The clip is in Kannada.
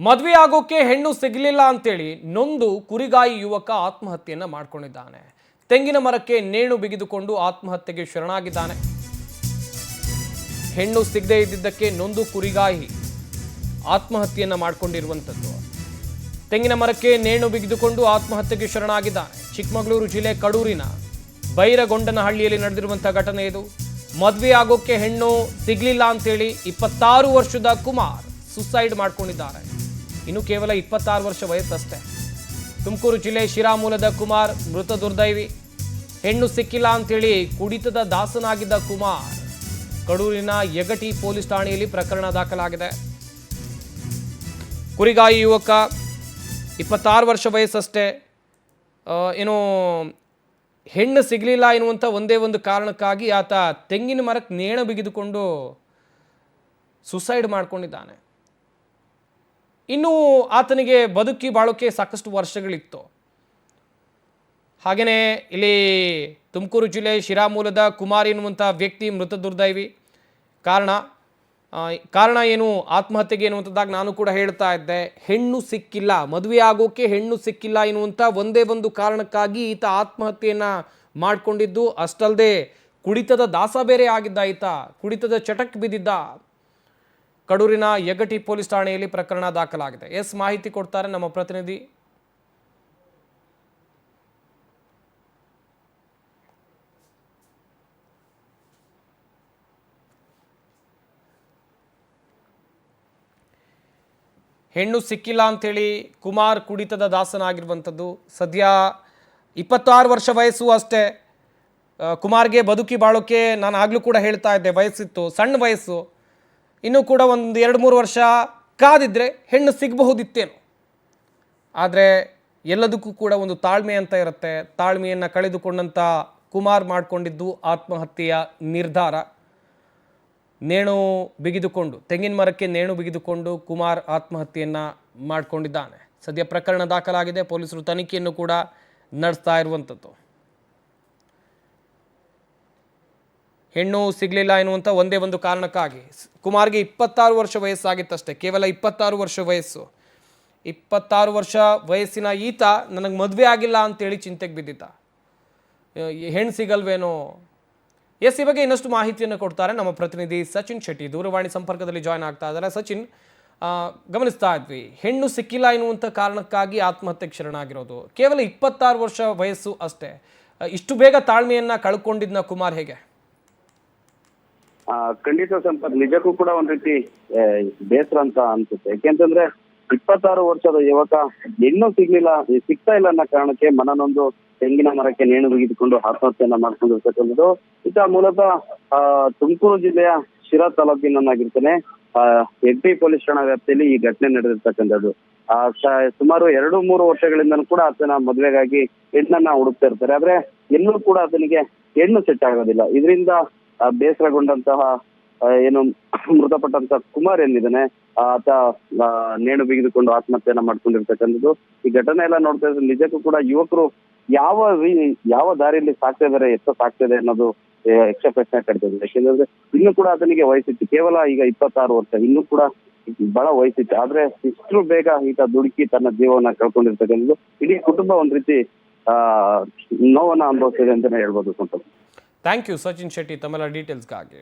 ಮದುವೆ ಆಗೋಕೆ ಹೆಣ್ಣು ಸಿಗಲಿಲ್ಲ ಅಂತೇಳಿ ನೊಂದು ಕುರಿಗಾಯಿ ಯುವಕ ಆತ್ಮಹತ್ಯೆಯನ್ನ ಮಾಡ್ಕೊಂಡಿದ್ದಾನೆ. ತೆಂಗಿನ ಮರಕ್ಕೆ ನೇಣು ಬಿಗಿದುಕೊಂಡು ಆತ್ಮಹತ್ಯೆಗೆ ಶರಣಾಗಿದ್ದಾನೆ. ಹೆಣ್ಣು ಸಿಗದೆ ಇದ್ದಿದ್ದಕ್ಕೆ ನೊಂದು ಕುರಿಗಾಯಿ ಆತ್ಮಹತ್ಯೆಯನ್ನ ಮಾಡ್ಕೊಂಡಿರುವಂಥದ್ದು. ತೆಂಗಿನ ಮರಕ್ಕೆ ನೇಣು ಬಿಗಿದುಕೊಂಡು ಆತ್ಮಹತ್ಯೆಗೆ ಶರಣಾಗಿದ್ದಾನೆ. ಚಿಕ್ಕಮಗಳೂರು ಜಿಲ್ಲೆ ಕಡೂರಿನ ಬೈರಗೊಂಡನಹಳ್ಳಿಯಲ್ಲಿ ನಡೆದಿರುವಂತಹ ಘಟನೆ ಇದು. ಮದುವೆ ಆಗೋಕೆ ಹೆಣ್ಣು ಸಿಗ್ಲಿಲ್ಲ ಅಂತೇಳಿ 26 ವರ್ಷದ ಕುಮಾರ್ ಸುಸೈಡ್ ಮಾಡ್ಕೊಂಡಿದ್ದಾರೆ. ಇನ್ನು ಕೇವಲ 26 ವರ್ಷ ವಯಸ್ಸಷ್ಟೇ. ತುಮಕೂರು ಜಿಲ್ಲೆ ಶಿರಾ ಮೂಲದ ಕುಮಾರ್ ಮೃತ ದುರ್ದೈವಿ. ಹೆಣ್ಣು ಸಿಕ್ಕಿಲ್ಲ ಅಂತೇಳಿ ಕುಡಿತದ ದಾಸನಾಗಿದ್ದ ಕುಮಾರ್ ಕಡೂರಿನ ಯಗಟಿ ಪೊಲೀಸ್ ಠಾಣೆಯಲ್ಲಿ ಪ್ರಕರಣ ದಾಖಲಾಗಿದೆ. ಕುರಿಗಾಯಿ ಯುವಕ 26 ವರ್ಷ ವಯಸ್ಸಷ್ಟೇ. ಏನು ಹೆಣ್ಣು ಸಿಗಲಿಲ್ಲ ಎನ್ನುವಂಥ ಒಂದೇ ಒಂದು ಕಾರಣಕ್ಕಾಗಿ ಆತ ತೆಂಗಿನ ಮರಕ್ಕೆ ನೇಣು ಬಿಗಿದುಕೊಂಡು ಸುಸೈಡ್ ಮಾಡ್ಕೊಂಡಿದ್ದಾನೆ. ಇನ್ನು ಆತನಿಗೆ ಬದುಕಿ ಬಾಳೋಕೆ ಸಾಕಷ್ಟು ವರ್ಷಗಳಿತ್ತು. ಹಾಗೆಯೇ ಇಲ್ಲಿ ತುಮಕೂರು ಜಿಲ್ಲೆ ಶಿರಾ ಮೂಲದ ಕುಮಾರ್ ಎನ್ನುವಂಥ ವ್ಯಕ್ತಿ ಮೃತ ದುರ್ದೈವಿ. ಕಾರಣ ಏನು ಆತ್ಮಹತ್ಯೆಗೆ ಎನ್ನುವಂಥದ್ದಾಗಿ ನಾನು ಕೂಡ ಹೇಳ್ತಾ ಇದ್ದೆ. ಹೆಣ್ಣು ಸಿಕ್ಕಿಲ್ಲ, ಮದುವೆ ಆಗೋಕೆ ಹೆಣ್ಣು ಸಿಕ್ಕಿಲ್ಲ ಎನ್ನುವಂಥ ಒಂದೇ ಒಂದು ಕಾರಣಕ್ಕಾಗಿ ಈತ ಆತ್ಮಹತ್ಯೆಯನ್ನು ಮಾಡಿಕೊಂಡಿದ್ದು. ಅಷ್ಟಲ್ಲದೆ ಕುಡಿತದ ದಾಸ ಬೇರೆ ಆಗಿದ್ದ ಈತ, ಕುಡಿತದ ಚಟಕ್ಕೆ ಬಿದ್ದಿದ್ದ. ಕಡೂರಿನ ಯಗಟಿ ಪೊಲೀಸ್ ಠಾಣೆಯಲ್ಲಿ ಪ್ರಕರಣ ದಾಖಲಾಗಿದೆ. ಮಾಹಿತಿ ಕೊಡ್ತಾರೆ ನಮ್ಮ ಪ್ರತಿನಿಧಿ. ಹೆಣ್ಣು ಸಿಕ್ಕಿಲ್ಲ ಅಂತೇಳಿ ಕುಮಾರ್ ಕುಡಿತದ ದಾಸನಾಗಿರುವಂಥದ್ದು. ಸದ್ಯ 26 ವರ್ಷ ವಯಸ್ಸು ಅಷ್ಟೇ. ಕುಮಾರ್ಗೆ ಬದುಕಿ ಬಾಳೋಕೆ ನಾನು ಆಗಲೂ ಕೂಡ ಹೇಳ್ತಾ ಇದ್ದೆ, ವಯಸ್ಸಿತ್ತು, ಸಣ್ಣ ವಯಸ್ಸು. ಇನ್ನೂ ಕೂಡ ಒಂದು 2-3 ವರ್ಷ ಕಾದಿದ್ರೆ ಹೆಣ್ಣು ಸಿಗಬಹುದಿತ್ತೇನು. ಆದರೆ ಎಲ್ಲದಕ್ಕೂ ಕೂಡ ಒಂದು ತಾಳ್ಮೆ ಅಂತ ಇರುತ್ತೆ. ತಾಳ್ಮೆಯನ್ನು ಕಳೆದುಕೊಂಡಂಥ ಕುಮಾರ್ ಮಾಡಿಕೊಂಡಿದ್ದು ಆತ್ಮಹತ್ಯೆಯ ನಿರ್ಧಾರ. ನೇಣು ಬಿಗಿದುಕೊಂಡು, ತೆಂಗಿನ ಮರಕ್ಕೆ ನೇಣು ಬಿಗಿದುಕೊಂಡು ಕುಮಾರ್ ಆತ್ಮಹತ್ಯೆಯನ್ನು ಮಾಡಿಕೊಂಡಿದ್ದಾನೆ. ಸದ್ಯ ಪ್ರಕರಣ ದಾಖಲಾಗಿದೆ. ಪೊಲೀಸರು ತನಿಖೆಯನ್ನು ಕೂಡ ನಡೆಸ್ತಾ ಇರುವಂಥದ್ದು. ಹೆಣ್ಣು ಸಿಗಲಿಲ್ಲ ಎನ್ನುವಂಥ ಒಂದೇ ಒಂದು ಕಾರಣಕ್ಕಾಗಿ ಕುಮಾರ್ಗೆ 26 ವರ್ಷ ವಯಸ್ಸಾಗಿತ್ತಷ್ಟೇ. ಕೇವಲ 26 ವರ್ಷ ವಯಸ್ಸು. 26 ವರ್ಷ ವಯಸ್ಸಿನ ಈತ ನನಗೆ ಮದುವೆ ಆಗಿಲ್ಲ ಅಂತೇಳಿ ಚಿಂತೆಗೆ ಬಿದ್ದಿದ್ದ. ಹೆಣ್ಣು ಸಿಗಲ್ವೇನೋ. ಈ ಬಗ್ಗೆ ಇನ್ನಷ್ಟು ಮಾಹಿತಿಯನ್ನು ಕೊಡ್ತಾರೆ ನಮ್ಮ ಪ್ರತಿನಿಧಿ ಸಚಿನ್ ಶೆಟ್ಟಿ. ದೂರವಾಣಿ ಸಂಪರ್ಕದಲ್ಲಿ ಜಾಯ್ನ್ ಆಗ್ತಾ ಇದ್ದಾರೆ. ಸಚಿನ್, ಗಮನಿಸ್ತಾ ಇದ್ವಿ, ಹೆಣ್ಣು ಸಿಕ್ಕಿಲ್ಲ ಎನ್ನುವಂಥ ಕಾರಣಕ್ಕಾಗಿ ಆತ್ಮಹತ್ಯೆಗೆ ಶರಣಾಗಿರೋದು. ಕೇವಲ 26 ವರ್ಷ ವಯಸ್ಸು ಅಷ್ಟೇ. ಇಷ್ಟು ಬೇಗ ತಾಳ್ಮೆಯನ್ನು ಕಳ್ಕೊಂಡಿದ್ನ ಕುಮಾರ್ ಹೇಗೆ? ಖಂಡಿತ ಸಂಪತ್, ನಿಜಕ್ಕೂ ಕೂಡ ಒಂದ್ ರೀತಿ ಬೇಸರ ಅಂತ ಅನ್ಸುತ್ತೆ. ಯಾಕೆಂತಂದ್ರೆ 26 ವರ್ಷದ ಯುವಕ ಹೆಣ್ಣು ಸಿಗ್ತಾ ಇಲ್ಲ ಅನ್ನೋ ಕಾರಣಕ್ಕೆ ಮನನೊಂದು ತೆಂಗಿನ ಮರಕ್ಕೆ ನೇಣು ಬಿಗಿದುಕೊಂಡು ಆತ್ಮಹತ್ಯೆಯನ್ನ ಮಾಡ್ಕೊಂಡಿರ್ತಕ್ಕಂಥದ್ದು. ಈತ ಮೂಲತಃ ತುಮಕೂರು ಜಿಲ್ಲೆಯ ಶಿರಾ ತಾಲೂಕಿನಾಗಿರ್ತಾನೆ. ಯಗಟಿ ಪೊಲೀಸ್ ಠಾಣಾ ವ್ಯಾಪ್ತಿಯಲ್ಲಿ ಈ ಘಟನೆ ನಡೆದಿರ್ತಕ್ಕಂಥದ್ದು. ಸುಮಾರು 2-3 ವರ್ಷಗಳಿಂದ ಕೂಡ ಆತನ ಮದುವೆಗಾಗಿ ಹೆಣ್ಣನ್ನ ಹುಡುಕ್ತಾ ಇರ್ತಾರೆ. ಆದ್ರೆ ಎಲ್ಲೂ ಕೂಡ ಆತನಿಗೆ ಹೆಣ್ಣು ಸೆಟ್ ಆಗೋದಿಲ್ಲ. ಇದರಿಂದ ಬೇಸರಗೊಂಡಂತಹ ಏನು ಮೃತಪಟ್ಟಂತ ಕುಮಾರ್ ಏನಿದ್ದಾನೆ, ಆತ ನೇಣು ಬಿಗಿದುಕೊಂಡು ಆತ್ಮಹತ್ಯೆಯನ್ನ ಮಾಡ್ಕೊಂಡಿರ್ತಕ್ಕಂಥದ್ದು. ಈ ಘಟನೆ ಎಲ್ಲ ನೋಡ್ತಾ ಇದ್ರೆ ನಿಜಕ್ಕೂ ಕೂಡ ಯುವಕರು ಯಾವ ದಾರಿಯಲ್ಲಿ ಸಾಕ್ತಾ ಇದಾರೆ, ಎತ್ತ ಸಾಕ್ತಾ ಇದೆ ಅನ್ನೋದು ಯಕ್ಷ ಪ್ರಶ್ನೆ ಕಟ್ತಿದೆ. ಯಾಕೆಂದ್ರೆ ಇನ್ನೂ ಕೂಡ ಆತನಿಗೆ ವಯಸ್ಸಿತ್ತು, ಕೇವಲ ಈಗ 26 ವರ್ಷ, ಇನ್ನೂ ಕೂಡ ಬಹಳ ವಯಸ್ಸಿತ್ತು. ಆದ್ರೆ ಇಷ್ಟು ಬೇಗ ಈತ ದುಡುಕಿ ತನ್ನ ಜೀವನ ಕಳ್ಕೊಂಡಿರ್ತಕ್ಕಂಥದ್ದು. ಇಡೀ ಕುಟುಂಬ ಒಂದ್ ರೀತಿ ನೋವನ್ನ ಅನುಭವಿಸಿದೆ ಅಂತಾನೆ ಹೇಳ್ಬೋದು. ಥ್ಯಾಂಕ್ ಯು ಸಚಿನ್ ಶೆಟ್ಟಿ ತಮ್ಮೆಲ್ಲ ಡೀಟೇಲ್ಸ್ಗಾಗಿ.